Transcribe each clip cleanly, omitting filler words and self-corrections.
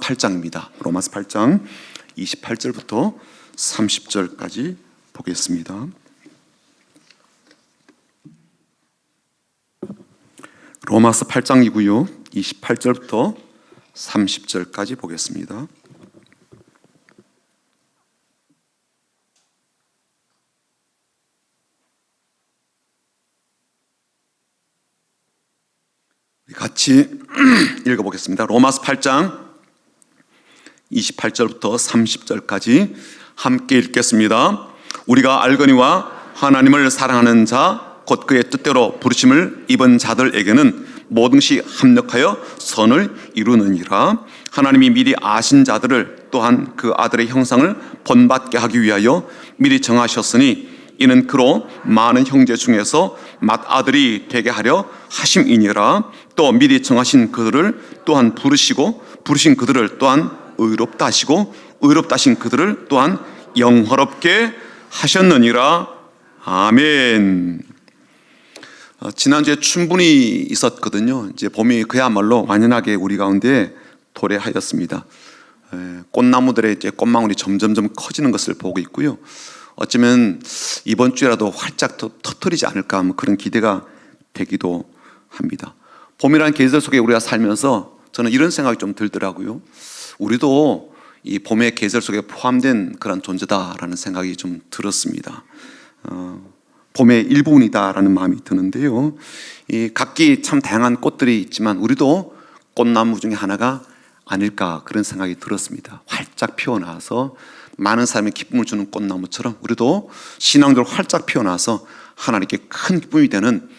8장입니다. 로마서 8장 28절부터 30절까지 보겠습니다. 로마서 8장이고요. 28절부터 30절까지 보겠습니다. 같이 읽어보겠습니다. 로마서 8장 28절부터 30절까지 함께 읽겠습니다. 우리가 알거니와 하나님을 사랑하는 자 곧 그의 뜻대로 부르심을 입은 자들에게는 모든 것이 합력하여 선을 이루느니라. 하나님이 미리 아신 자들을 또한 그 아들의 형상을 본받게 하기 위하여 미리 정하셨으니 이는 그로 많은 형제 중에서 맏아들이 되게 하려 하심이니라. 또 미리 정하신 그들을 또한 부르시고 부르신 그들을 또한 의롭다 하시고 의롭다 하신 그들을 또한 영화롭게 하셨느니라. 아멘. 지난주에 춘분이 있었거든요. 이제 봄이 그야말로 완연하게 우리 가운데 도래하였습니다. 꽃나무들의 이제 꽃망울이 점점점 커지는 것을 보고 있고요. 어쩌면 이번 주에라도 활짝 터뜨리지 않을까 그런 기대가 되기도 합니다. 봄이라는 계절 속에 우리가 살면서 저는 이런 생각이 좀 들더라고요. 우리도 이 봄의 계절 속에 포함된 그런 존재다라는 생각이 좀 들었습니다. 봄의 일부분이다라는 마음이 드는데요. 이 각기 참 다양한 꽃들이 있지만 우리도 꽃나무 중에 하나가 아닐까 그런 생각이 들었습니다. 활짝 피어나서 많은 사람의 기쁨을 주는 꽃나무처럼 우리도 신앙적으로 활짝 피어나서 하나님께 큰 기쁨이 되는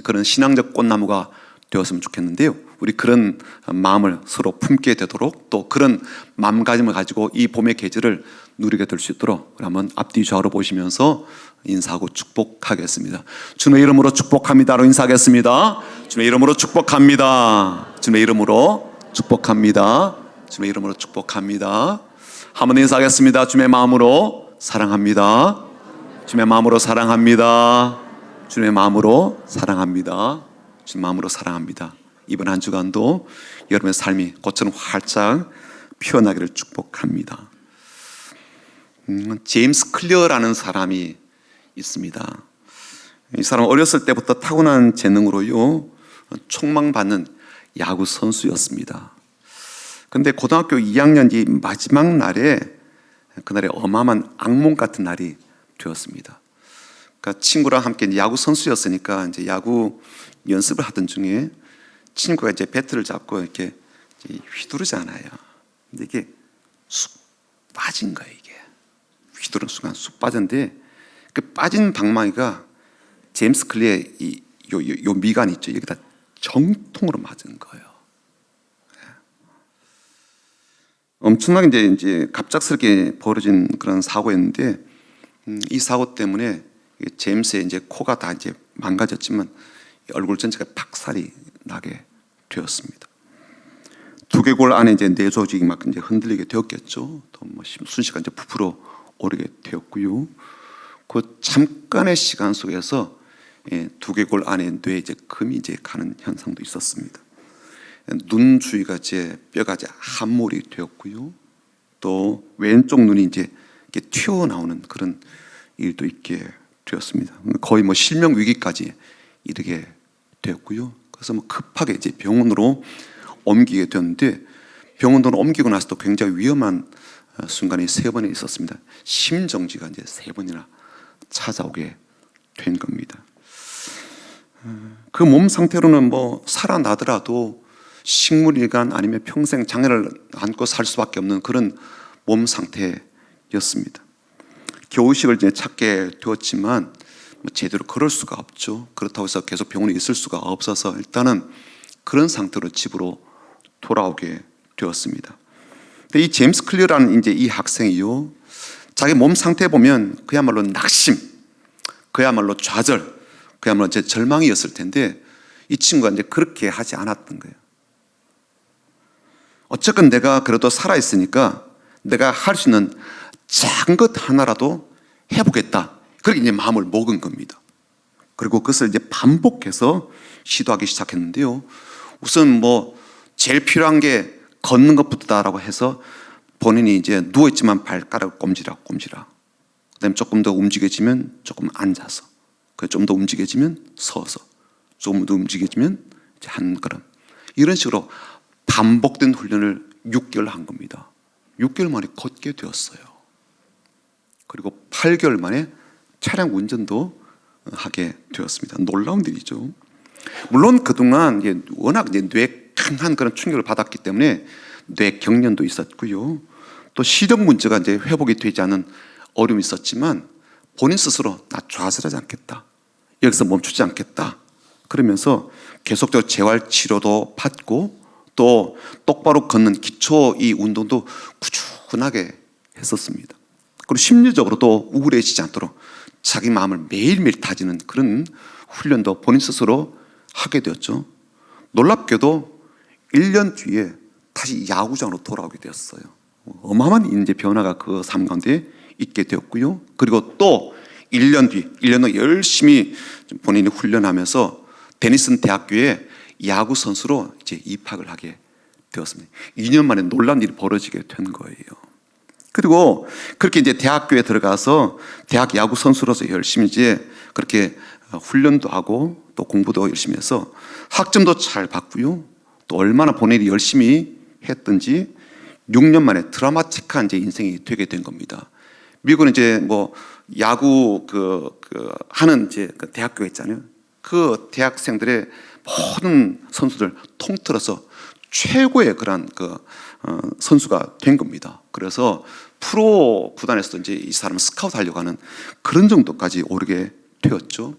그런 신앙적 꽃나무가 되었으면 좋겠는데요. 우리 그런 마음을 서로 품게 되도록 또 그런 마음가짐을 가지고 이 봄의 계절을 누리게 될 수 있도록 한번 앞뒤 좌우로 보시면서 인사하고 축복하겠습니다. 주님의 이름으로 축복합니다로 인사하겠습니다. 주님의 이름으로 축복합니다. 주님의 이름으로 축복합니다. 주님의 이름으로 축복합니다. 한번 인사하겠습니다. 주님의 마음으로 사랑합니다. 주님의 마음으로 사랑합니다. 주님의 마음으로 사랑합니다. 주님의 마음으로 사랑합니다. 이번 한 주간도 여러분의 삶이 꽃처럼 활짝 피어나기를 축복합니다. 제임스 클리어라는 사람이 있습니다. 이 사람은 어렸을 때부터 타고난 재능으로요 촉망받는 야구 선수였습니다. 그런데 고등학교 2학년 이 마지막 날에 그날에 어마어마한 악몽 같은 날이 되었습니다. 그러니까 친구랑 함께 야구 선수였으니까 이제 야구 연습을 하던 중에 친구가 이제 배트를 잡고 이렇게 휘두르잖아요. 근데 이게 쑥 빠진 거예요. 이게 휘두르는 순간 쑥 빠졌는데 그 빠진 방망이가 제임스 클리어의 요 미간 있죠. 여기다 정통으로 맞은 거예요. 엄청나게 이제 갑작스럽게 벌어진 그런 사고였는데 이 사고 때문에 제임스의 이제 코가 다 이제 망가졌지만 얼굴 전체가 박살이 나게 되었습니다. 두개골 안에 이제 뇌 조직이 막 이제 흔들리게 되었겠죠. 또 뭐 순식간 이제 부풀어 오르게 되었고요. 그 잠깐의 시간 속에서 두개골 안에 뇌에 이제 금이 이제 가는 현상도 있었습니다. 눈 주위가 이제 뼈가 이제 함몰이 되었고요. 또 왼쪽 눈이 이제 이렇게 튀어나오는 그런 일도 있게 되었습니다. 거의 뭐 실명 위기까지 이르게 되었고요. 그래서 뭐 급하게 이제 병원으로 옮기게 되었는데 병원으로 옮기고 나서도 굉장히 위험한 순간이 3번이 있었습니다. 심정지가 이제 3번이나 찾아오게 된 겁니다. 그 몸 상태로는 뭐 살아나더라도 식물일간 아니면 평생 장애를 안고 살 수밖에 없는 그런 몸 상태였습니다. 교우식을 이제 찾게 되었지만 제대로 걸을 수가 없죠. 그렇다고 해서 계속 병원에 있을 수가 없어서 일단은 그런 상태로 집으로 돌아오게 되었습니다. 근데 이 제임스 클리어라는 이제 이 학생이요, 자기 몸 상태 보면 그야말로 낙심, 그야말로 좌절, 그야말로 이제 절망이었을 텐데 이 친구가 이제 그렇게 하지 않았던 거예요. 어쨌건 내가 그래도 살아있으니까 내가 할 수 있는 작은 것 하나라도 해보겠다. 그렇게 이제 마음을 먹은 겁니다. 그리고 그것을 이제 반복해서 시도하기 시작했는데요. 우선 뭐 제일 필요한 게 걷는 것부터다라고 해서 본인이 이제 누워있지만 발가락을 꼼지락. 그다음에 조금 더 움직여지면 조금 앉아서, 좀 더 움직여지면 서서, 조금 더 움직여지면 이제 한 걸음. 이런 식으로 반복된 훈련을 6개월 한 겁니다. 6개월 만에 걷게 되었어요. 그리고 8개월 만에 차량 운전도 하게 되었습니다. 놀라운 일이죠. 물론 그동안 워낙 뇌에 강한 그런 충격을 받았기 때문에 뇌 경련도 있었고요. 또 시력 문제가 이제 회복이 되지 않은 어려움이 있었지만 본인 스스로 나 좌절하지 않겠다. 여기서 멈추지 않겠다. 그러면서 계속적으로 재활 치료도 받고 또 똑바로 걷는 기초 이 운동도 꾸준하게 했었습니다. 그리고 심리적으로도 우울해지지 않도록 자기 마음을 매일매일 다지는 그런 훈련도 본인 스스로 하게 되었죠. 놀랍게도 1년 뒤에 다시 야구장으로 돌아오게 되었어요. 어마어마한 이제 변화가 그 삶 가운데 있게 되었고요. 그리고 또 1년 후 열심히 본인이 훈련하면서 데니슨 대학교에 야구 선수로 이제 입학을 하게 되었습니다. 2년 만에 놀라운 일이 벌어지게 된 거예요. 그리고 그렇게 이제 대학교에 들어가서 대학 야구 선수로서 열심히 이제 그렇게 훈련도 하고 또 공부도 열심히 해서 학점도 잘 받고요. 또 얼마나 본인이 열심히 했던지 6년 만에 드라마틱한 이제 인생이 되게 된 겁니다. 미국은 이제 뭐 야구 하는 이제 그 대학교 있잖아요. 그 대학생들의 모든 선수들 통틀어서 최고의 그런 선수가 된 겁니다. 그래서 프로 구단에서 이제 이 사람을 스카우트 하려고 하는 그런 정도까지 오르게 되었죠.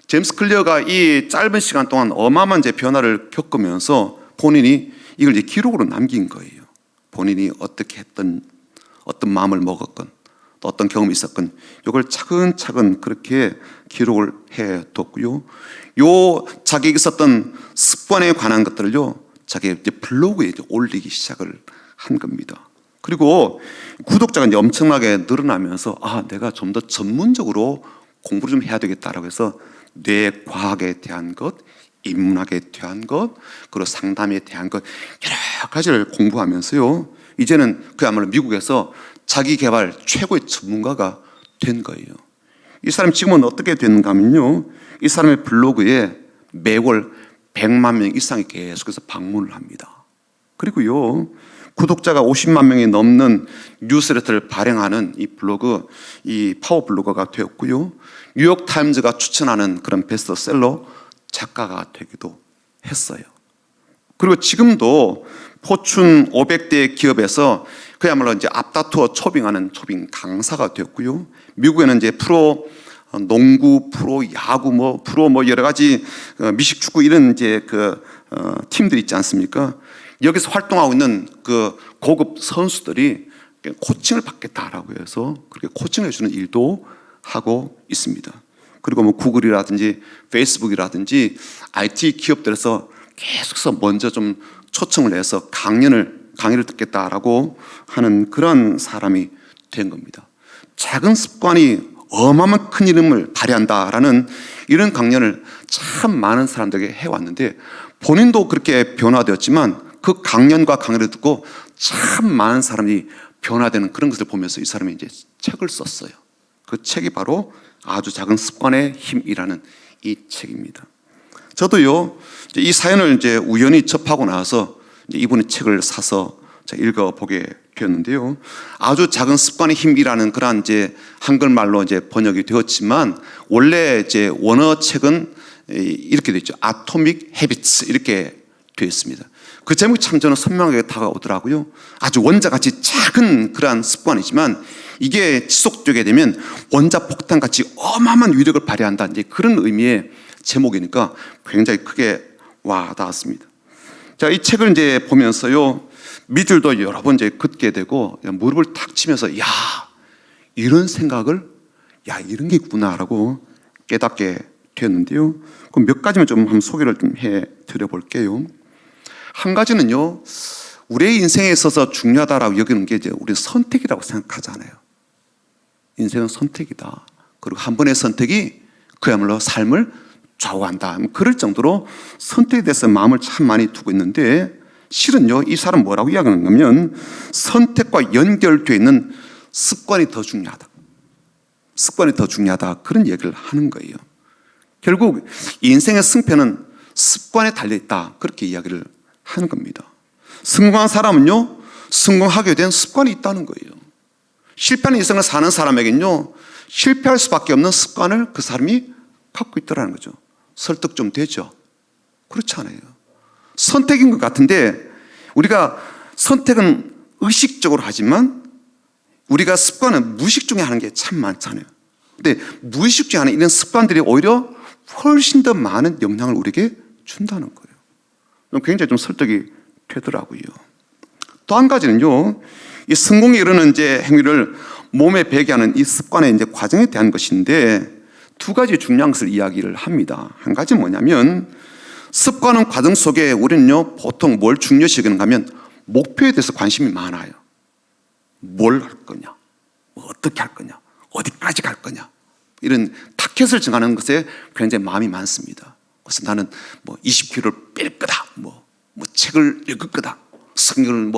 제임스 클리어가 이 짧은 시간 동안 어마어마한 이제 변화를 겪으면서 본인이 이걸 이제 기록으로 남긴 거예요. 본인이 어떻게 했던, 어떤 마음을 먹었건, 또 어떤 경험이 있었건, 이걸 차근차근 그렇게 기록을 해뒀고요. 자기가 있었던 습관에 관한 것들을요, 자기 블로그에 이제 올리기 시작을 한 겁니다. 그리고 구독자가 이제 엄청나게 늘어나면서 내가 좀 더 전문적으로 공부를 좀 해야 되겠다라고 해서 뇌과학에 대한 것, 인문학에 대한 것, 그리고 상담에 대한 것 여러 가지를 공부하면서요. 이제는 그야말로 미국에서 자기 개발 최고의 전문가가 된 거예요. 이 사람 지금은 어떻게 됐는가 하면요. 이 사람의 블로그에 매월 100만 명 이상이 계속해서 방문을 합니다. 그리고요. 구독자가 50만 명이 넘는 뉴스레터를 발행하는 이 블로그, 이 파워 블로거가 되었고요. 뉴욕타임즈가 추천하는 그런 베스트셀러 작가가 되기도 했어요. 그리고 지금도 포춘 500대 기업에서 그야말로 이제 앞다투어 초빙하는 초빙 강사가 되었고요. 미국에는 이제 프로 농구, 프로 야구, 프로 여러 가지 미식축구 이런 이제 팀들이 있지 않습니까? 여기서 활동하고 있는 그 고급 선수들이 코칭을 받겠다라고 해서 그렇게 코칭을 해주는 일도 하고 있습니다. 그리고 구글이라든지 페이스북이라든지 IT 기업들에서 계속해서 먼저 좀 초청을 해서 강의를 듣겠다라고 하는 그런 사람이 된 겁니다. 작은 습관이 어마어마한 큰 이름을 발휘한다라는 이런 강연을 참 많은 사람들에게 해왔는데 본인도 그렇게 변화되었지만 그 강연과 강의를 듣고 참 많은 사람이 변화되는 그런 것을 보면서 이 사람이 이제 책을 썼어요. 그 책이 바로 아주 작은 습관의 힘이라는 이 책입니다. 저도요, 이 사연을 이제 우연히 접하고 나서 이제 이분의 책을 사서 읽어보게 되었는데요. 아주 작은 습관의 힘이라는 그런 이제 한글말로 이제 번역이 되었지만 원래 이제 원어 책은 이렇게 되어 있죠. Atomic Habits 이렇게 되어 있습니다. 그 제목이 참 저는 선명하게 다가오더라고요. 아주 원자같이 작은 그러한 습관이지만 이게 지속되게 되면 원자폭탄같이 어마어마한 위력을 발휘한다. 이제 그런 의미의 제목이니까 굉장히 크게 와닿았습니다. 자, 이 책을 이제 보면서요, 밑줄도 여러 번 이제 긋게 되고 무릎을 탁 치면서 이런 생각을 이런 게 있구나라고 깨닫게 되었는데요. 그럼 몇 가지만 좀 한번 소개를 좀 해 드려볼게요. 한 가지는요, 우리의 인생에 있어서 중요하다라고 여기는 게 이제 우리 선택이라고 생각하잖아요. 인생은 선택이다. 그리고 한 번의 선택이 그야말로 삶을 좌우한다. 그럴 정도로 선택에 대해서 마음을 참 많이 두고 있는데 실은요, 이 사람 뭐라고 이야기하는 면 선택과 연결되어 있는 습관이 더 중요하다. 습관이 더 중요하다. 그런 얘기를 하는 거예요. 결국 인생의 승패는 습관에 달려있다. 그렇게 이야기를 하는 겁니다. 성공한 사람은요, 성공하게 된 습관이 있다는 거예요. 실패하는 인생을 사는 사람에겐요, 실패할 수밖에 없는 습관을 그 사람이 갖고 있더라는 거죠. 설득 좀 되죠? 그렇지 않아요. 선택인 것 같은데 우리가 선택은 의식적으로 하지만 우리가 습관은 무의식 중에 하는 게 참 많잖아요. 근데 무의식 중에 하는 이런 습관들이 오히려 훨씬 더 많은 영향을 우리에게 준다는 거예요. 굉장히 좀 설득이 되더라고요. 또 한 가지는요, 이 성공에 이르는 이제 행위를 몸에 배게 하는 이 습관의 이제 과정에 대한 것인데 두 가지 중요한 것을 이야기를 합니다. 한 가지는 뭐냐면 습관은 과정 속에 우리는요, 보통 뭘 중요시 여기는가 하면 목표에 대해서 관심이 많아요. 뭘 할 거냐, 어떻게 할 거냐, 어디까지 갈 거냐, 이런 타켓을 정하는 것에 굉장히 마음이 많습니다. 그래서 나는 뭐 20kg를 뺄 거다, 뭐 책을 읽을 거다, 성경을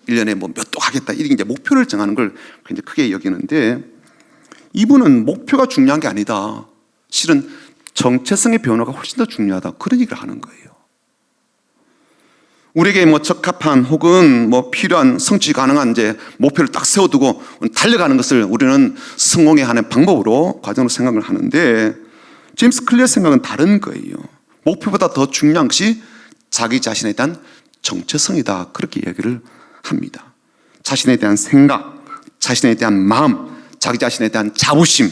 1년에 몇 도 하겠다, 이렇게 이제 목표를 정하는 걸 굉장히 크게 여기는데 이분은 목표가 중요한 게 아니다. 실은 정체성의 변화가 훨씬 더 중요하다. 그런 얘기를 하는 거예요. 우리에게 적합한 혹은 필요한 성취 가능한 이제 목표를 딱 세워두고 달려가는 것을 우리는 성공에 하는 방법으로 과정으로 생각을 하는데 제임스 클리어의 생각은 다른 거예요. 목표보다 더 중요한 것이 자기 자신에 대한 정체성이다. 그렇게 얘기를 합니다. 자신에 대한 생각, 자신에 대한 마음, 자기 자신에 대한 자부심,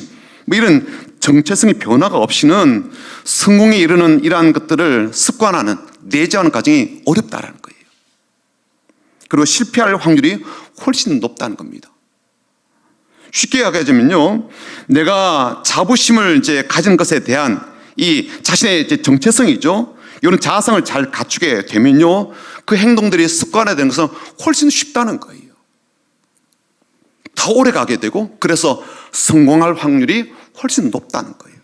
이런 정체성의 변화가 없이는 성공에 이르는 이러한 것들을 습관화하는, 내재하는 과정이 어렵다라는 거예요. 그리고 실패할 확률이 훨씬 높다는 겁니다. 쉽게 이야기하자면요, 내가 자부심을 이제 가진 것에 대한 이 자신의 이제 정체성이죠. 이런 자아성을 잘 갖추게 되면요, 그 행동들이 습관화되는 것은 훨씬 쉽다는 거예요. 더 오래 가게 되고, 그래서 성공할 확률이 훨씬 높다는 거예요.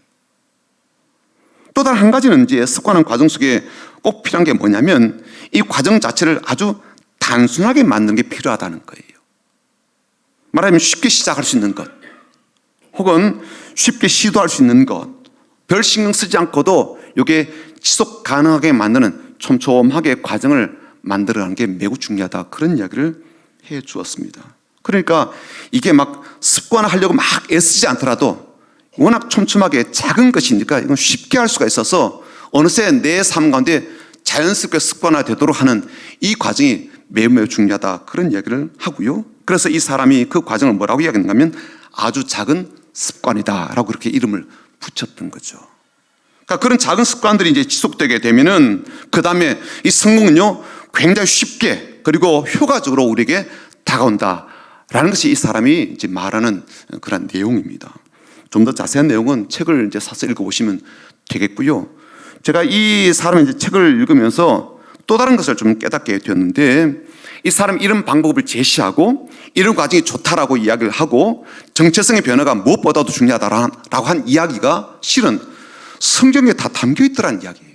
또 다른 한 가지는 이제 습관한 과정 속에 꼭 필요한 게 뭐냐면 이 과정 자체를 아주 단순하게 만드는 게 필요하다는 거예요. 말하자면 쉽게 시작할 수 있는 것, 혹은 쉽게 시도할 수 있는 것, 별 신경 쓰지 않고도 이게 지속 가능하게 만드는 촘촘하게 과정을 만들어가는 게 매우 중요하다. 그런 이야기를 해 주었습니다. 그러니까 이게 습관화하려고 애쓰지 않더라도 워낙 촘촘하게 작은 것이니까 이건 쉽게 할 수가 있어서 어느새 내 삶 가운데 자연스럽게 습관화되도록 하는 이 과정이 매우 중요하다. 그런 이야기를 하고요. 그래서 이 사람이 그 과정을 뭐라고 이야기했는가 하면 아주 작은 습관이다라고 그렇게 이름을 붙였던 거죠. 그러니까 그런 작은 습관들이 이제 지속되게 되면은 그 다음에 이 성공은요, 굉장히 쉽게 그리고 효과적으로 우리에게 다가온다라는 것이 이 사람이 이제 말하는 그런 내용입니다. 좀 더 자세한 내용은 책을 이제 사서 읽어보시면 되겠고요. 제가 이 사람의 이제 책을 읽으면서 또 다른 것을 좀 깨닫게 되었는데 이 사람이 이런 방법을 제시하고 이런 과정이 좋다라고 이야기를 하고 정체성의 변화가 무엇보다도 중요하다라고 한 이야기가 실은 성경에 다 담겨 있더라는 이야기예요.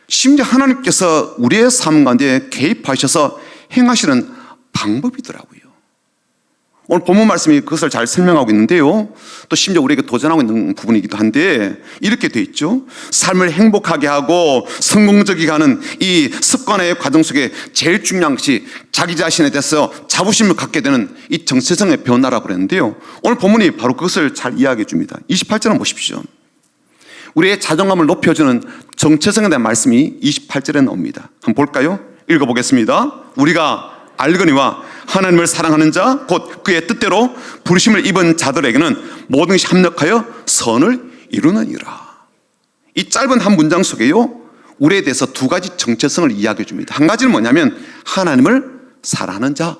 심지어 하나님께서 우리의 삶 가운데 개입하셔서 행하시는 방법이더라고요. 오늘 본문 말씀이 그것을 잘 설명하고 있는데요. 또 심지어 우리에게 도전하고 있는 부분이기도 한데 이렇게 돼 있죠. 삶을 행복하게 하고 성공적이게 하는 이 습관의 과정 속에 제일 중요한 것이 자기 자신에 대해서 자부심을 갖게 되는 이 정체성의 변화라고 그랬는데요. 오늘 본문이 바로 그것을 잘 이야기해 줍니다. 28절을 보십시오. 우리의 자존감을 높여주는 정체성에 대한 말씀이 28절에 나옵니다. 한번 볼까요? 읽어보겠습니다. 우리가 알거니와 하나님을 사랑하는 자 곧 그의 뜻대로 부르심을 입은 자들에게는 모든 것이 합력하여 선을 이루느니라. 이 짧은 한 문장 속에요, 우리에 대해서 두 가지 정체성을 이야기해 줍니다. 한 가지는 뭐냐면 하나님을 사랑하는 자,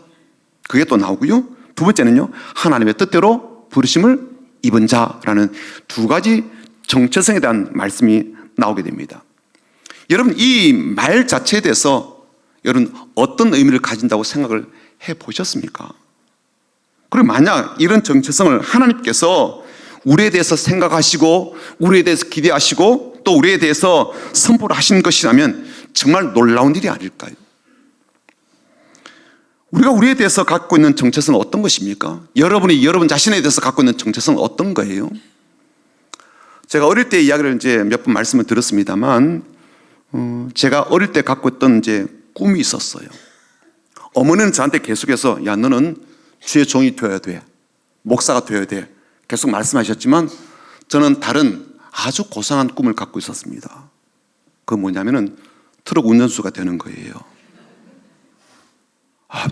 그게 또 나오고요. 두 번째는요, 하나님의 뜻대로 부르심을 입은 자라는 두 가지 정체성에 대한 말씀이 나오게 됩니다. 여러분, 이 말 자체에 대해서 여러분 어떤 의미를 가진다고 생각을 해보셨습니까? 그리고 만약 이런 정체성을 하나님께서 우리에 대해서 생각하시고 우리에 대해서 기대하시고 또 우리에 대해서 선포를 하신 것이라면 정말 놀라운 일이 아닐까요? 우리가 우리에 대해서 갖고 있는 정체성은 어떤 것입니까? 여러분이 여러분 자신에 대해서 갖고 있는 정체성은 어떤 거예요? 제가 어릴 때 이야기를 이제 몇 번 말씀을 드렸습니다만, 제가 어릴 때 갖고 있던 이제 꿈이 있었어요. 어머니는 저한테 계속해서, 야, 너는 주의 종이 되어야 돼. 목사가 되어야 돼. 계속 말씀하셨지만, 저는 다른 아주 고상한 꿈을 갖고 있었습니다. 그건 뭐냐면은 트럭 운전수가 되는 거예요.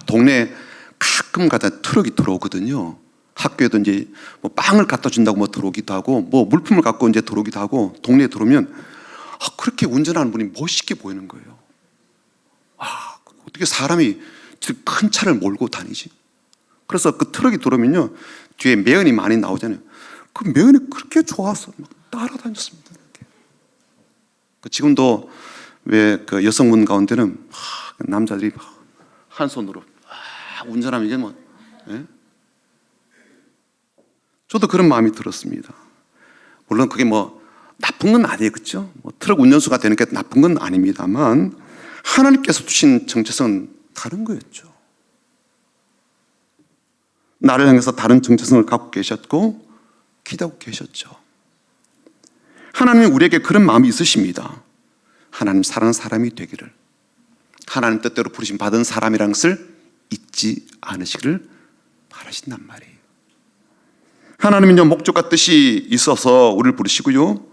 동네에 가끔 가다 트럭이 들어오거든요. 학교에도 이제 뭐 빵을 갖다 준다고 뭐 들어오기도 하고, 뭐 물품을 갖고 이제 들어오기도 하고, 동네에 들어오면 그렇게 운전하는 분이 멋있게 보이는 거예요. 어떻게 사람이 큰 차를 몰고 다니지? 그래서 그 트럭이 들어오면요, 뒤에 매연이 많이 나오잖아요. 그 매연이 그렇게 좋아서 막 따라다녔습니다. 이렇게. 지금도 왜 그 여성분 가운데는 남자들이 한 손으로 운전하면 이게 뭐, 예? 저도 그런 마음이 들었습니다. 물론 그게 뭐 나쁜 건 아니에요, 그렇죠? 뭐 트럭 운전수가 되는 게 나쁜 건 아닙니다만, 하나님께서 주신 정체성은 다른 거였죠. 나를 향해서 다른 정체성을 갖고 계셨고 기다리고 계셨죠. 하나님은 우리에게 그런 마음이 있으십니다. 하나님 사랑하는 사람이 되기를, 하나님 뜻대로 부르심 받은 사람이라는 것을 잊지 않으시기를 바라신단 말이에요. 하나님은 목적과 뜻이 있어서 우리를 부르시고요,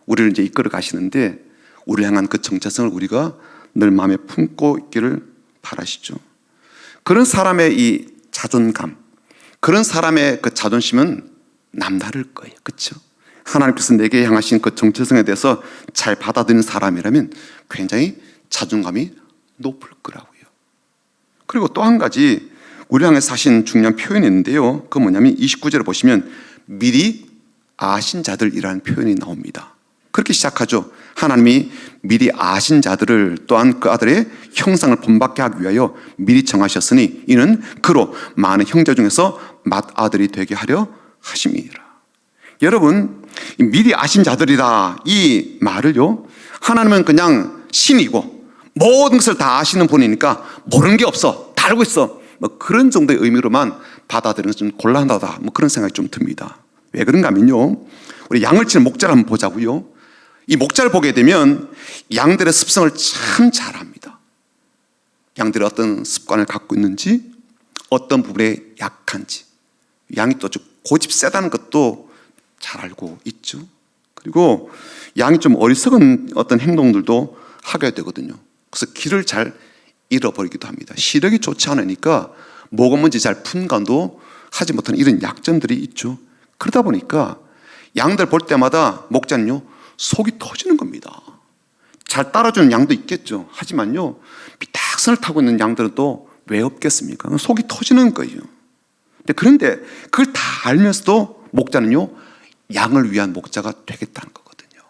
우리를 이제 이끌어 가시는데, 우리를 향한 그 정체성을 우리가 늘 마음에 품고 있기를 바라시죠. 그런 사람의 이 자존감, 그런 사람의 그 자존심은 남다를 거예요. 그렇죠? 하나님께서 내게 향하신 그 정체성에 대해서 잘 받아들이는 사람이라면 굉장히 자존감이 높을 거라고요. 그리고 또 한 가지 우리 향해서 하신 중요한 표현이 있는데요, 그건 뭐냐면 29절에 보시면 미리 아신 자들이라는 표현이 나옵니다. 그렇게 시작하죠. 하나님이 미리 아신 자들을 또한 그 아들의 형상을 본받게 하기 위하여 미리 정하셨으니 이는 그로 많은 형제 중에서 맏아들이 되게 하려 하심이라. 여러분, 미리 아신 자들이다, 이 말을요, 하나님은 그냥 신이고 모든 것을 다 아시는 분이니까 모르는 게 없어, 다 알고 있어, 뭐 그런 정도의 의미로만 받아들이는 것은 좀 곤란하다, 뭐 그런 생각이 좀 듭니다. 왜 그런가 하면요, 우리 양을 치는 목자를 한번 보자고요. 이 목자를 보게 되면 양들의 습성을 참 잘 압니다. 양들이 어떤 습관을 갖고 있는지, 어떤 부분에 약한지, 양이 또 고집 세다는 것도 잘 알고 있죠. 그리고 양이 좀 어리석은 어떤 행동들도 하게 되거든요. 그래서 길을 잘 잃어버리기도 합니다. 시력이 좋지 않으니까 뭐가 뭔지 잘 분간도 하지 못하는 이런 약점들이 있죠. 그러다 보니까 양들 볼 때마다 목자는요, 속이 터지는 겁니다. 잘 따라주는 양도 있겠죠. 하지만요, 삐딱선을 타고 있는 양들은 또 왜 없겠습니까? 속이 터지는 거예요. 그런데 그걸 다 알면서도 목자는요, 양을 위한 목자가 되겠다는 거거든요.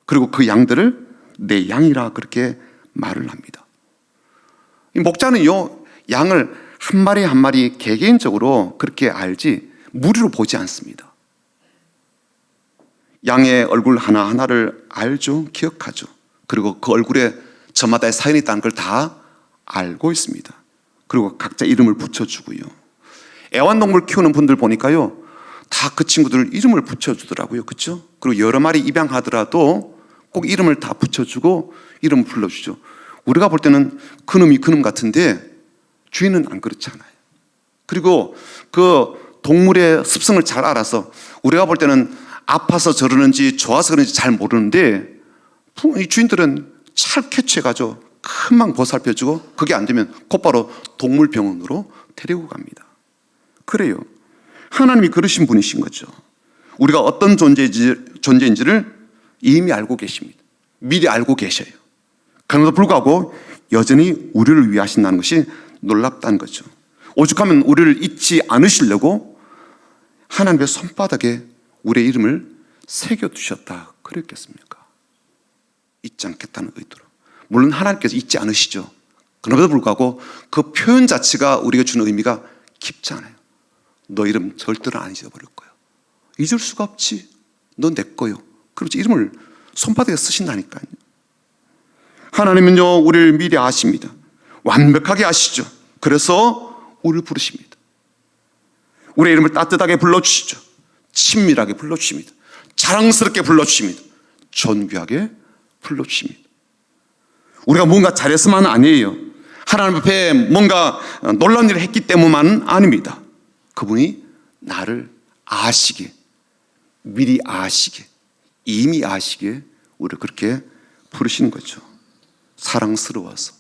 그리고 그 양들을 내 양이라 그렇게 말을 합니다. 이 목자는요, 양을 한 마리 한 마리 개개인적으로 그렇게 알지 무리로 보지 않습니다. 양의 얼굴 하나하나를 알죠, 기억하죠. 그리고 그 얼굴에 저마다의 사연이 있다는 걸 다 알고 있습니다. 그리고 각자 이름을 붙여주고요. 애완동물 키우는 분들 보니까요, 다 그 친구들 이름을 붙여주더라고요. 그렇죠? 그리고 여러 마리 입양하더라도 꼭 이름을 다 붙여주고 이름을 불러주죠. 우리가 볼 때는 그놈이 그놈 같은데 주인은 안 그렇잖아요. 그리고 그 동물의 습성을 잘 알아서, 우리가 볼 때는 아파서 저러는지 좋아서 그런지 잘 모르는데 이 주인들은 잘 캐치해가지고 금방 보살펴주고, 그게 안 되면 곧바로 동물병원으로 데리고 갑니다. 그래요. 하나님이 그러신 분이신 거죠. 우리가 어떤 존재인지를 이미 알고 계십니다. 미리 알고 계셔요. 그럼에도 불구하고 여전히 우리를 위하신다는 것이 놀랍다는 거죠. 오죽하면 우리를 잊지 않으시려고 하나님의 손바닥에 우리의 이름을 새겨두셨다 그랬겠습니까? 잊지 않겠다는 의도로. 물론 하나님께서 잊지 않으시죠. 그럼에도 불구하고 그 표현 자체가 우리가 주는 의미가 깊잖아요. 너 이름 절대로 안 잊어버릴 거야. 잊을 수가 없지. 너 내 거요. 그렇지, 이름을 손바닥에 쓰신다니까요. 하나님은요, 우리를 미리 아십니다. 완벽하게 아시죠. 그래서 우리를 부르십니다. 우리의 이름을 따뜻하게 불러주시죠. 친밀하게 불러주십니다. 자랑스럽게 불러주십니다. 존귀하게 불러주십니다. 우리가 뭔가 잘했으면 아니에요. 하나님 앞에 뭔가 놀라운 일을 했기 때문만은 아닙니다. 그분이 나를 아시게, 미리 아시게, 이미 아시게 우리를 그렇게 부르시는 거죠. 사랑스러워서,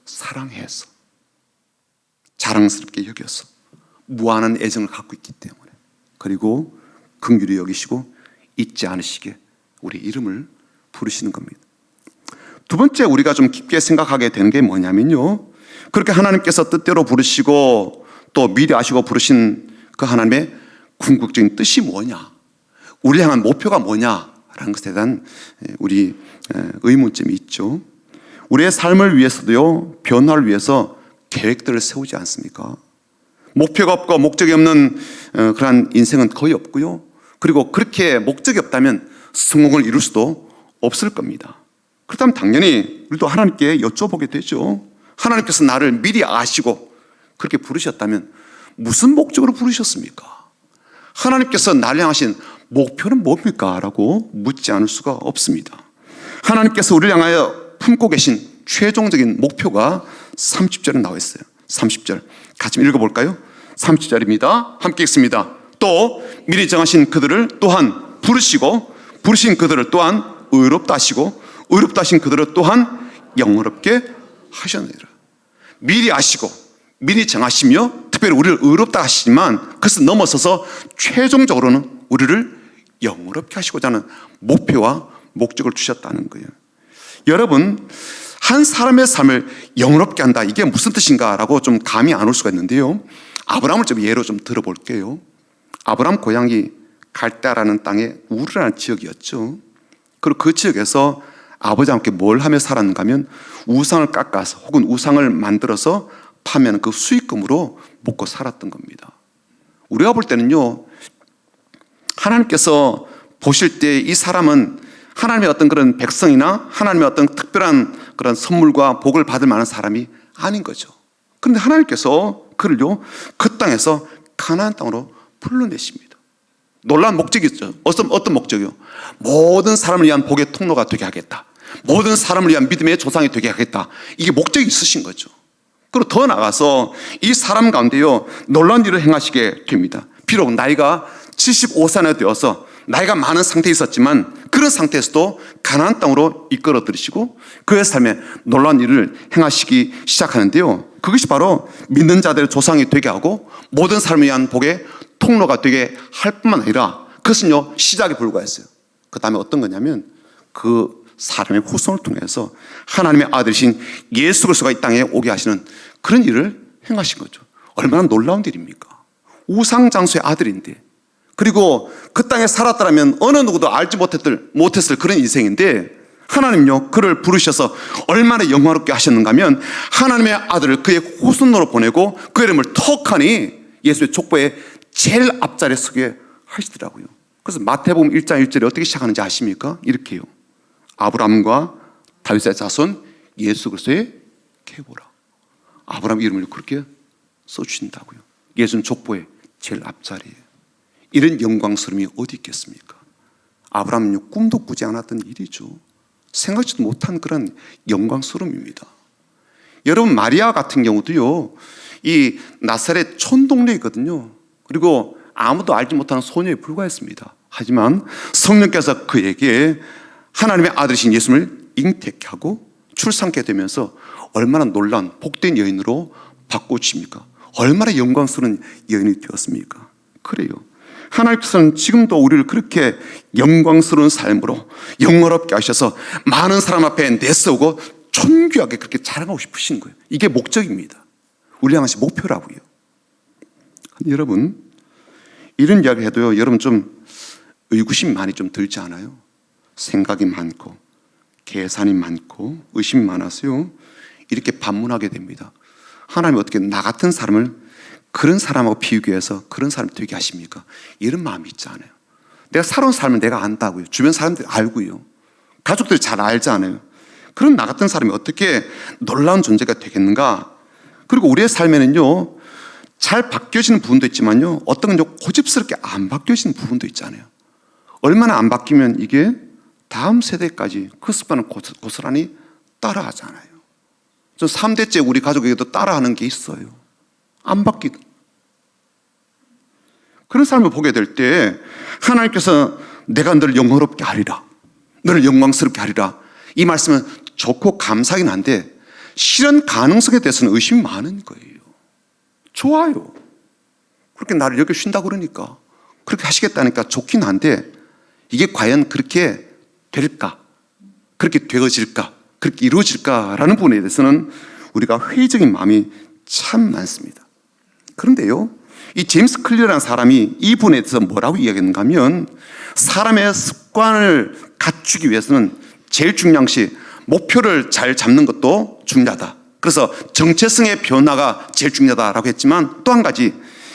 사랑해서, 자랑스럽게 여겨서 무한한 애정을 갖고 있기 때문에, 그리고 긍휼히 여기시고 잊지 않으시게 우리 이름을 부르시는 겁니다. 두 번째 우리가 좀 깊게 생각하게 되는 게 뭐냐면요, 그렇게 하나님께서 뜻대로 부르시고 또 미리 아시고 부르신 그 하나님의 궁극적인 뜻이 뭐냐, 우리를 향한 목표가 뭐냐라는 것에 대한 우리 의문점이 있죠. 우리의 삶을 위해서도요, 변화를 위해서 계획들을 세우지 않습니까? 목표가 없고 목적이 없는 그러한 인생은 거의 없고요, 그리고 그렇게 목적이 없다면 성공을 이룰 수도 없을 겁니다. 그렇다면 당연히 우리도 하나님께 여쭤보게 되죠. 하나님께서 나를 미리 아시고 그렇게 부르셨다면 무슨 목적으로 부르셨습니까? 하나님께서 나를 향하신 목표는 뭡니까? 라고 묻지 않을 수가 없습니다. 하나님께서 우리를 향하여 품고 계신 최종적인 목표가 30절에 나와 있어요. 30절 같이 읽어볼까요? 30절입니다. 함께 읽습니다. 또 미리 정하신 그들을 또한 부르시고 부르신 그들을 또한 의롭다 하시고 의롭다 하신 그들을 또한 영원롭게 하셨느니라. 미리 아시고 미리 정하시며 특별히 우리를 의롭다 하시지만 그것을 넘어서서 최종적으로는 우리를 영원롭게 하시고자 하는 목표와 목적을 주셨다는 거예요. 여러분, 한 사람의 삶을 영원롭게 한다, 이게 무슨 뜻인가 라고 좀 감이 안 올 수가 있는데요, 아브라함을 좀 예로 좀 들어볼게요. 아브라함 고향이 갈대아라는 땅의 우르라는 지역이었죠. 그리고 그 지역에서 아버지와 함께 뭘 하며 살았는가 하면 우상을 깎아서 혹은 우상을 만들어서 파면 그 수익금으로 먹고 살았던 겁니다. 우리가 볼 때는요, 하나님께서 보실 때 이 사람은 하나님의 어떤 그런 백성이나 하나님의 어떤 특별한 그런 선물과 복을 받을 만한 사람이 아닌 거죠. 그런데 하나님께서 그를요, 그 땅에서 가나안 땅으로 불러내십니다. 놀라운 목적이 있죠. 어떤 목적이요? 모든 사람을 위한 복의 통로가 되게 하겠다, 모든 사람을 위한 믿음의 조상이 되게 하겠다, 이게 목적이 있으신 거죠. 그리고 더 나아가서 이 사람 가운데요, 놀라운 일을 행하시게 됩니다. 비록 나이가 75세나 되어서 나이가 많은 상태에 있었지만 그런 상태에서도 가나안 땅으로 이끌어 들이시고 그의 삶에 놀라운 일을 행하시기 시작하는데요, 그것이 바로 믿는 자들의 조상이 되게 하고 모든 삶을 위한 복의 통로가 되게 할 뿐만 아니라 그것은요, 시작에 불과했어요. 그 다음에 어떤 거냐면 그 사람의 후손을 통해서 하나님의 아들이신 예수 그리스도가 이 땅에 오게 하시는 그런 일을 행하신 거죠. 얼마나 놀라운 일입니까? 우상장수의 아들인데, 그리고 그 땅에 살았더라면 어느 누구도 알지 못했을 그런 인생인데 하나님요, 그를 부르셔서 얼마나 영화롭게 하셨는가 하면 하나님의 아들을 그의 후손으로 보내고 그 이름을 턱하니 예수의 족보의 제일 앞자리에 서게 하시더라고요. 그래서 마태복음 1장 1절에 어떻게 시작하는지 아십니까? 이렇게요. 아브라함과 다윗의 자손 예수 그리스도의 계보라. 아브라함 이름을 그렇게 써주신다고요. 예수는 족보의 제일 앞자리에. 이런 영광스러움이 어디 있겠습니까? 아브라함은 꿈도 꾸지 않았던 일이죠. 생각지도 못한 그런 영광스러움입니다. 여러분, 마리아 같은 경우도요, 이 나사렛 촌동네이거든요. 그리고 아무도 알지 못하는 소녀에 불과했습니다. 하지만 성령께서 그에게 하나님의 아들이신 예수를 잉태케 하고 출산케 되면서 얼마나 놀라운 복된 여인으로 바꿔주십니까? 얼마나 영광스러운 여인이 되었습니까? 그래요. 하나님께서는 지금도 우리를 그렇게 영광스러운 삶으로 영원롭게 하셔서 많은 사람 앞에 내세우고 존귀하게 그렇게 자랑하고 싶으신 거예요. 이게 목적입니다. 우리 향하신 목표라고요. 여러분, 이런 이야기 해도요, 여러분 좀 의구심 많이 좀 들지 않아요? 생각이 많고 계산이 많고 의심이 많아서요, 이렇게 반문하게 됩니다. 하나님이 어떻게 나 같은 사람을 그런 사람하고 비유기 위해서 그런 사람 되게 하십니까? 이런 마음이 있지 않아요? 내가 살아온 삶을 내가 안다고요. 주변 사람들이 알고요. 가족들이 잘 알지 않아요? 그런 나 같은 사람이 어떻게 놀라운 존재가 되겠는가? 그리고 우리의 삶에는요, 잘 바뀌어지는 부분도 있지만요, 어떤 건 고집스럽게 안 바뀌어지는 부분도 있잖아요. 얼마나 안 바뀌면 이게 다음 세대까지 그 습관을 고스란히 따라하잖아요. 저 3대째 우리 가족에게도 따라하는 게 있어요. 안 바뀌든. 그런 삶을 보게 될 때 하나님께서 내가 너를 영화롭게 하리라, 너를 영광스럽게 하리라, 이 말씀은 좋고 감사하긴 한데 실현 가능성에 대해서는 의심이 많은 거예요. 좋아요. 그렇게 나를 여겨주신다고 그러니까, 그렇게 하시겠다니까 좋긴 한데 이게 과연 그렇게 될까? 그렇게 되어질까? 그렇게 이루어질까라는 부분에 대해서는 우리가 회의적인 마음이 참 많습니다. 그런데요, 이 제임스 클리어라는 사람이 이 부분에 대해서 뭐라고 이야기했는가 하면, 사람의 습관을 갖추기 위해서는 제일 중요한 것이 목표를 잘 잡는 것도 중요하다. 그래서 정체성의 변화가 제일 중요하다라고 했지만, 또 한 가지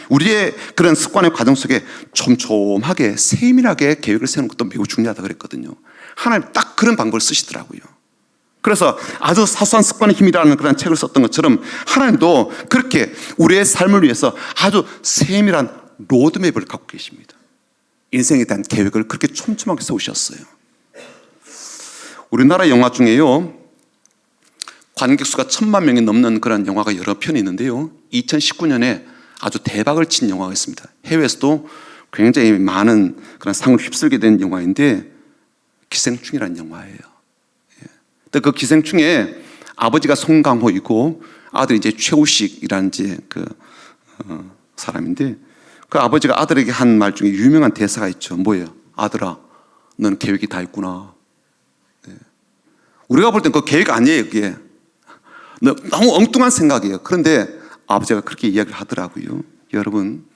우리의 그런 습관의 과정 속에 촘촘하게 세밀하게 계획을 세우는 것도 매우 중요하다 그랬거든요. 하나님 딱 그런 방법을 쓰시더라고요. 그래서 아주 사소한 습관의 힘이라는 그런 책을 썼던 것처럼 하나님도 그렇게 우리의 삶을 위해서 아주 세밀한 로드맵을 갖고 계십니다. 인생에 대한 계획을 그렇게 촘촘하게 세우셨어요. 우리나라 영화 중에요, 관객 수가 1,000만 명이 넘는 그런 영화가 여러 편이 있는데요, 2019년에 아주 대박을 친 영화가 있습니다. 해외에서도 굉장히 많은 그런 상을 휩쓸게 된 영화인데, 기생충이라는 영화예요. 그 기생충에 아버지가 송강호이고 아들이 이제 최우식이라는 이제 사람인데, 그 아버지가 아들에게 한 말 중에 유명한 대사가 있죠. 뭐예요? 아들아, 넌 계획이 다 있구나. 우리가 볼 땐 그 계획 아니에요, 그게. 너무 엉뚱한 생각이에요. 그런데 아버지가 그렇게 이야기를 하더라고요. 여러분,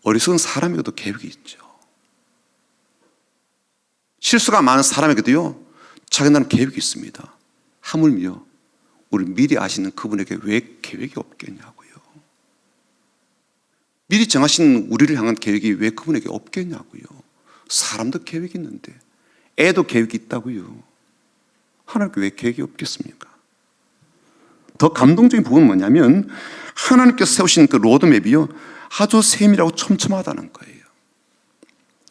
어리석은 사람에게도 계획이 있죠. 실수가 많은 사람에게도요, 자기 나름 계획이 있습니다. 하물며 우리 미리 아시는 그분에게 왜 계획이 없겠냐고요. 미리 정하신 우리를 향한 계획이 왜 그분에게 없겠냐고요. 사람도 계획이 있는데, 애도 계획이 있다고요. 하나님께 왜 계획이 없겠습니까? 더 감동적인 부분은 뭐냐면, 하나님께서 세우신 그 로드맵이요, 아주 세밀하고 촘촘하다는 거예요.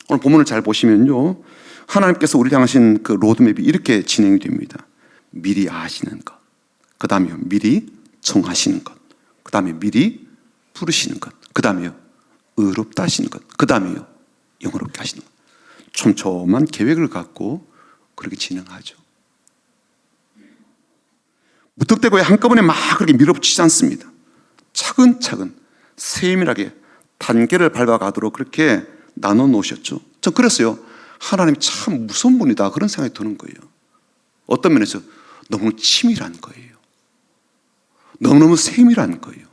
오늘 본문을 잘 보시면요, 하나님께서 우리를 향하신 그 로드맵이 이렇게 진행이 됩니다. 미리 아시는 것, 그 다음에 미리 정하시는 것, 그 다음에 미리 부르시는 것, 그 다음에 의롭다 하시는 것, 그 다음에 영원롭게 하시는 것. 촘촘한 계획을 갖고 그렇게 진행하죠. 무턱대고 한꺼번에 막 그렇게 밀어붙이지 않습니다. 차근차근 세밀하게 단계를 밟아가도록 그렇게 나눠 놓으셨죠. 전 그랬어요. 하나님이 참 무서운 분이다, 그런 생각이 드는 거예요. 어떤 면에서 너무 치밀한 거예요. 너무너무 세밀한 거예요.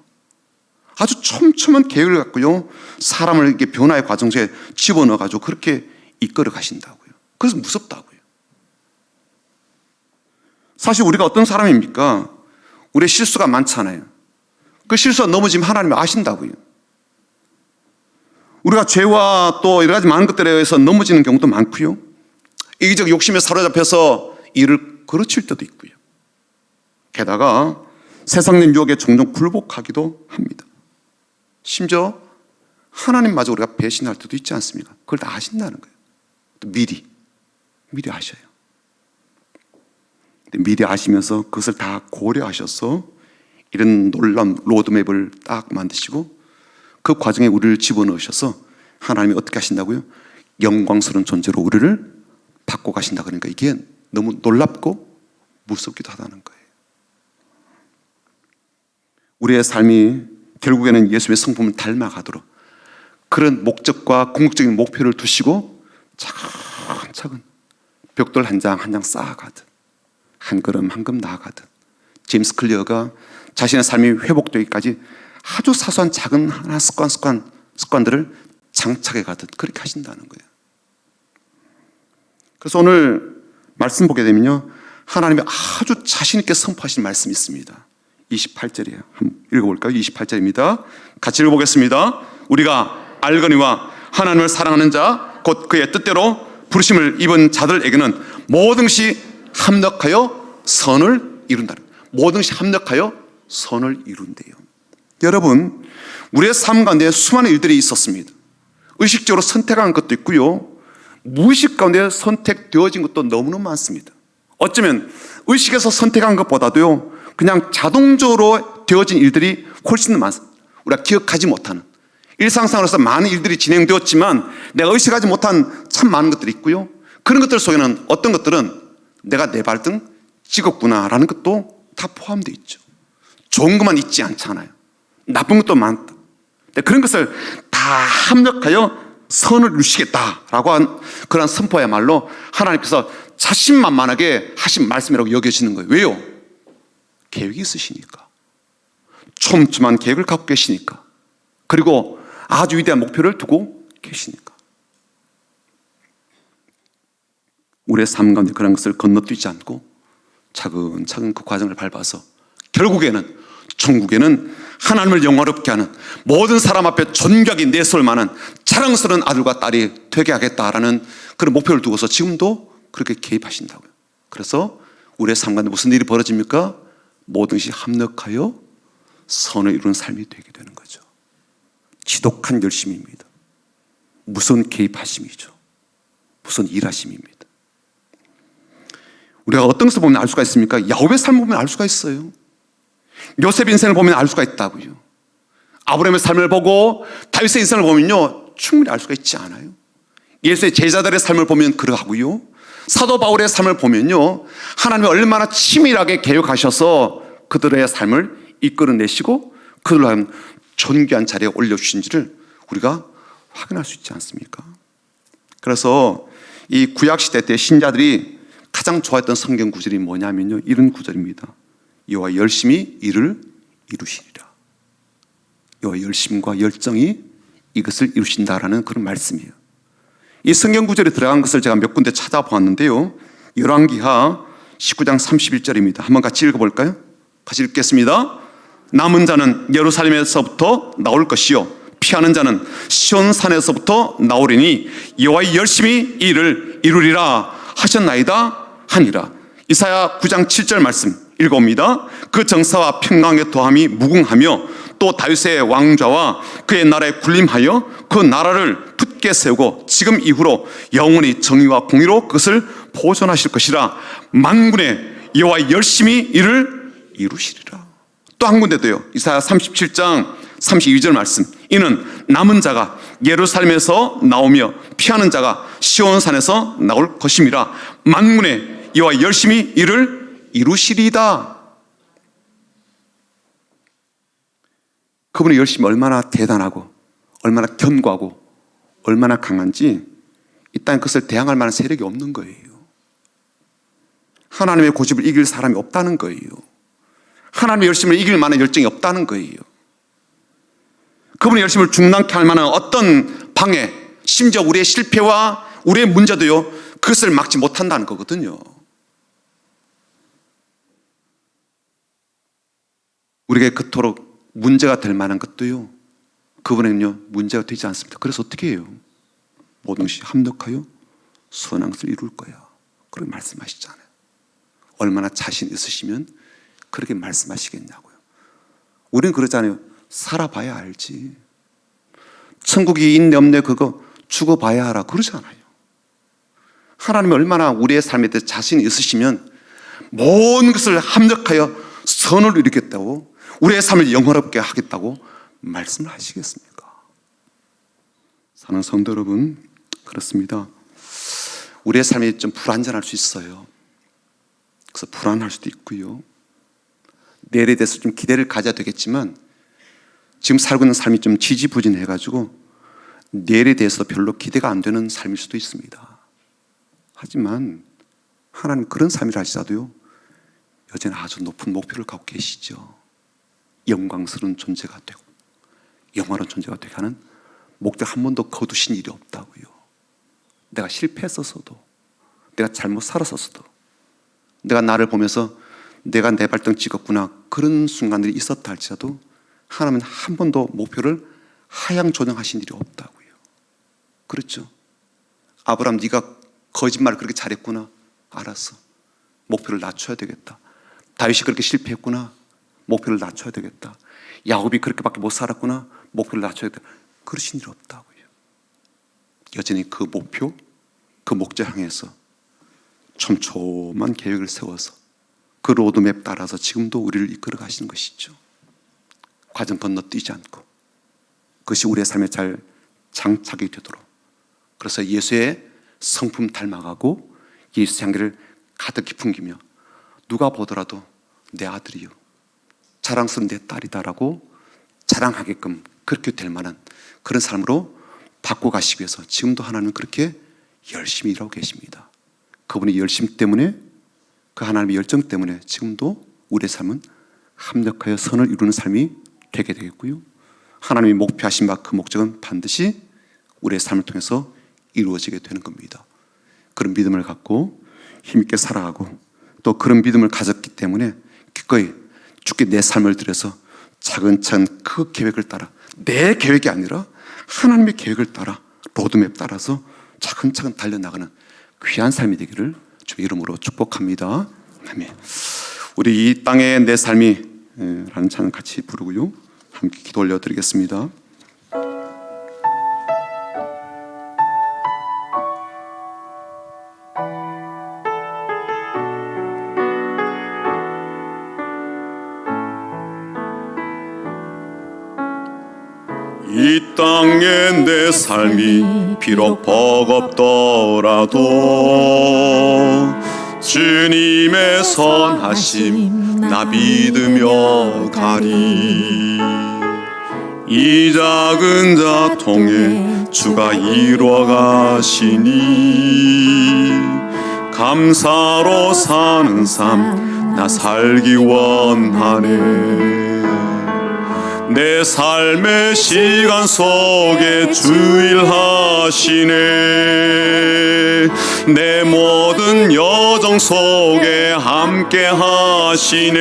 아주 촘촘한 계획을 갖고요, 사람을 이렇게 변화의 과정 속에 집어넣어가지고 그렇게 이끌어 가신다고요. 그래서 무섭다고요. 사실 우리가 어떤 사람입니까? 우리의 실수가 많잖아요. 그 실수가 넘어지면 하나님이 아신다고요. 우리가 죄와 또 여러 가지 많은 것들에 의해서 넘어지는 경우도 많고요, 이기적 욕심에 사로잡혀서 일을 거르칠 때도 있고요, 게다가 세상의 유혹에 종종 굴복하기도 합니다. 심지어 하나님마저 우리가 배신할 때도 있지 않습니까? 그걸 다 아신다는 거예요. 또 미리 아셔요. 미리 아시면서 그것을 다 고려하셔서 이런 놀라운 로드맵을 딱 만드시고 그 과정에 우리를 집어넣으셔서 하나님이 어떻게 하신다고요? 영광스러운 존재로 우리를 바꿔 가신다. 그러니까 이게 너무 놀랍고 무섭기도 하다는 거예요. 우리의 삶이 결국에는 예수의 성품을 닮아가도록 그런 목적과 궁극적인 목표를 두시고 차근차근 벽돌 한 장 한 장 쌓아가듯 한 걸음 한 걸음 나아가듯, 제임스 클리어가 자신의 삶이 회복되기까지 아주 사소한 작은 하나 습관들을 장착해 가듯 그렇게 하신다는 거예요. 그래서 오늘 말씀 보게 되면요, 하나님이 아주 자신 있게 선포하신 말씀이 있습니다. 28절이에요. 한번 읽어볼까요? 28절입니다. 같이 읽어보겠습니다. 우리가 알거니와 하나님을 사랑하는 자, 곧 그의 뜻대로 부르심을 입은 자들에게는 모든 것이 합력하여 선을 이룬다. 모든 것이 합력하여 선을 이룬대요. 여러분, 우리의 삶 가운데 수많은 일들이 있었습니다. 의식적으로 선택한 것도 있고요, 무의식 가운데 선택되어진 것도 너무너무 많습니다. 어쩌면 의식에서 선택한 것보다도요, 그냥 자동적으로 되어진 일들이 훨씬 더 많습니다. 우리가 기억하지 못하는, 일상생활에서 많은 일들이 진행되었지만 내가 의식하지 못한 참 많은 것들이 있고요, 그런 것들 속에는 어떤 것들은 내가 내 발등 찍었구나라는 것도 다 포함되어 있죠. 좋은 것만 있지 않잖아요. 나쁜 것도 많다. 그런 것을 다 합력하여 선을 이루시겠다라고 한 그런 선포야말로 하나님께서 자신만만하게 하신 말씀이라고 여겨지는 거예요. 왜요? 계획이 있으시니까. 촘촘한 계획을 갖고 계시니까. 그리고 아주 위대한 목표를 두고 계시니까. 우리의 삶 가운데 그런 것을 건너뛰지 않고 차근차근 그 과정을 밟아서 결국에는 천국에는 하나님을 영화롭게 하는, 모든 사람 앞에 존귀하게 내세울 만한 자랑스러운 아들과 딸이 되게 하겠다라는 그런 목표를 두고서 지금도 그렇게 개입하신다고요. 그래서 우리의 삶 가운데 무슨 일이 벌어집니까? 모든 것이 합력하여 선을 이루는 삶이 되게 되는 거죠. 지독한 열심입니다. 무슨 개입하심이죠. 무슨 일하심입니다. 우리가 어떤 것을 보면 알 수가 있습니까? 야곱의 삶을 보면 알 수가 있어요. 요셉 인생을 보면 알 수가 있다고요. 아브라함의 삶을 보고 다윗의 인생을 보면요, 충분히 알 수가 있지 않아요? 예수의 제자들의 삶을 보면 그러하고요, 사도 바울의 삶을 보면요, 하나님이 얼마나 치밀하게 계획하셔서 그들의 삶을 이끌어내시고 그들로 하여금 존귀한 자리에 올려주신지를 우리가 확인할 수 있지 않습니까? 그래서 이 구약시대 때 신자들이 가장 좋아했던 성경 구절이 뭐냐면요, 이런 구절입니다. 여호와 열심히 일을 이루시리라. 여호와 열심과 열정이 이것을 이루신다라는 그런 말씀이에요. 이 성경 구절에 들어간 것을 제가 몇 군데 찾아보았는데요, 열왕기하 19장 31절입니다. 한번 같이 읽어볼까요? 같이 읽겠습니다. 남은 자는 예루살렘에서부터 나올 것이요, 피하는 자는 시온산에서부터 나오리니 여호와의 열심히 일을 이루리라 하셨나이다 하니라. 이사야 9장 7절 말씀 읽어옵니다. 그 정사와 평강의 도함이 무궁하며 또 다윗의 왕좌와 그의 나라에 군림하여 그 나라를 굳게 세우고 지금 이후로 영원히 정의와 공의로 그것을 보존하실 것이라. 만군의 여호와의 열심히 일을 이루시리라. 또 한 군데도요, 이사야 37장 32절 말씀. 이는 남은 자가 예루살렘에서 나오며 피하는 자가 시온산에서 나올 것임이라. 만군의 여호와 열심히 일을 이루시리이다. 그분의 열심이 얼마나 대단하고 얼마나 견고하고 얼마나 강한지 이 땅에 그것을 대항할 만한 세력이 없는 거예요. 하나님의 고집을 이길 사람이 없다는 거예요. 하나님의 열심을 이길 만한 열정이 없다는 거예요. 그분의 열심을 중단케 할 만한 어떤 방해, 심지어 우리의 실패와 우리의 문제도요, 그것을 막지 못한다는 거거든요. 우리에게 그토록 문제가 될 만한 것도요, 그분에게는요 문제가 되지 않습니다. 그래서 어떻게 해요? 모든 것이 합력하여 선한 것을 이룰 거야, 그렇게 말씀하시잖아요. 얼마나 자신 있으시면 그렇게 말씀하시겠냐고요. 우리는 그러잖아요. 살아봐야 알지. 천국이 있네 없네 그거 죽어봐야 알아, 그러잖아요. 하나님이 얼마나 우리의 삶에 대해 자신이 있으시면 모든 것을 합력하여 선을 이루겠다고, 우리의 삶을 영화롭게 하겠다고 말씀을 하시겠습니까? 사는 성도 여러분, 그렇습니다. 우리의 삶이 좀 불안전할 수 있어요. 그래서 불안할 수도 있고요, 내일에 대해서 좀 기대를 가져야 되겠지만 지금 살고 있는 삶이 좀 지지부진해가지고 내일에 대해서 별로 기대가 안 되는 삶일 수도 있습니다. 하지만 하나님 그런 삶이라 하시다도요, 여전히 아주 높은 목표를 갖고 계시죠. 영광스러운 존재가 되고 영화로운 존재가 되게 하는 목적 한 번도 거두신 일이 없다고요. 내가 실패했었어도, 내가 잘못 살았었어도, 내가 나를 보면서 내가 내 발등 찍었구나 그런 순간들이 있었다 할지라도 하나님은 한 번도 목표를 하향 조정하신 일이 없다고요. 그렇죠? 아브라함, 네가 거짓말을 그렇게 잘했구나, 알았어. 목표를 낮춰야 되겠다. 다윗이 그렇게 실패했구나. 목표를 낮춰야 되겠다. 야곱이 그렇게밖에 못 살았구나. 목표를 낮춰야 되겠다. 그러신 일 없다고요. 여전히 그 목표, 그 목적 향해서 촘촘한 계획을 세워서 그 로드맵 따라서 지금도 우리를 이끌어 가시는 것이죠. 과정 건너뛰지 않고 그것이 우리의 삶에 잘 장착이 되도록, 그래서 예수의 성품 닮아가고 예수 향기를 가득히 풍기며 누가 보더라도 내 아들이요, 자랑스러운 내 딸이다라고 자랑하게끔 그렇게 될 만한 그런 삶으로 바꿔가시기 위해서 지금도 하나님은 그렇게 열심히 일하고 계십니다. 그분의 열심 때문에, 그 하나님의 열정 때문에 지금도 우리의 삶은 합력하여 선을 이루는 삶이 되게 되겠고요, 하나님이 목표하신 바 그 목적은 반드시 우리의 삶을 통해서 이루어지게 되는 겁니다. 그런 믿음을 갖고 힘있게 살아가고 또 그런 믿음을 가졌기 때문에 기꺼이 주께 내 삶을 들여서 차근차근 그 계획을 따라, 내 계획이 아니라 하나님의 계획을 따라 로드맵 따라서 차근차근 달려나가는 귀한 삶이 되기를 주의 이름으로 축복합니다. 아멘. 우리 이 땅에 내 삶이 라는 찬양 같이 부르고요, 함께 기도 올려드리겠습니다. 이 땅에 내 삶이 비록 버겁더라도 주님의 선하심 나 믿으며 가리. 이 작은 자 통해 주가 이루어 가시니 감사로 사는 삶 나 살기 원하네. 내 삶의 시간 속에 주일하시네. 내 모든 여정 속에 함께 하시네.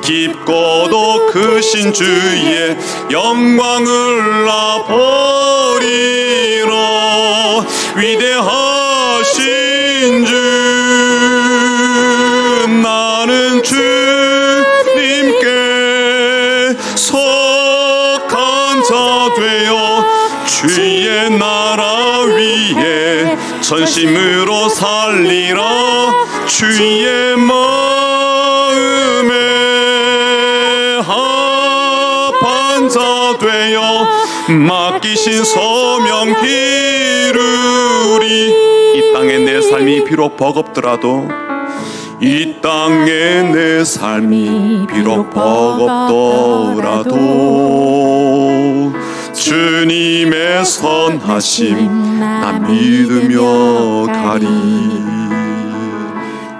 깊고도 크신 주의 영광을 나 보리라. 위대하신 주 나는 주님께 속한 자 되어 주의 나라 위에 전심으로 살리라. 주의 마음에 합한 자 되어 맡기신 소명 이루리. 이 땅에 내 삶이 비록 버겁더라도, 이 땅에 내 삶이 비록 버겁더라도 주님의 선하심 나 믿으며 가리.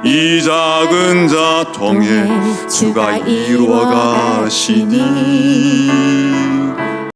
이 작은 자 통해 주가 이루어 가시니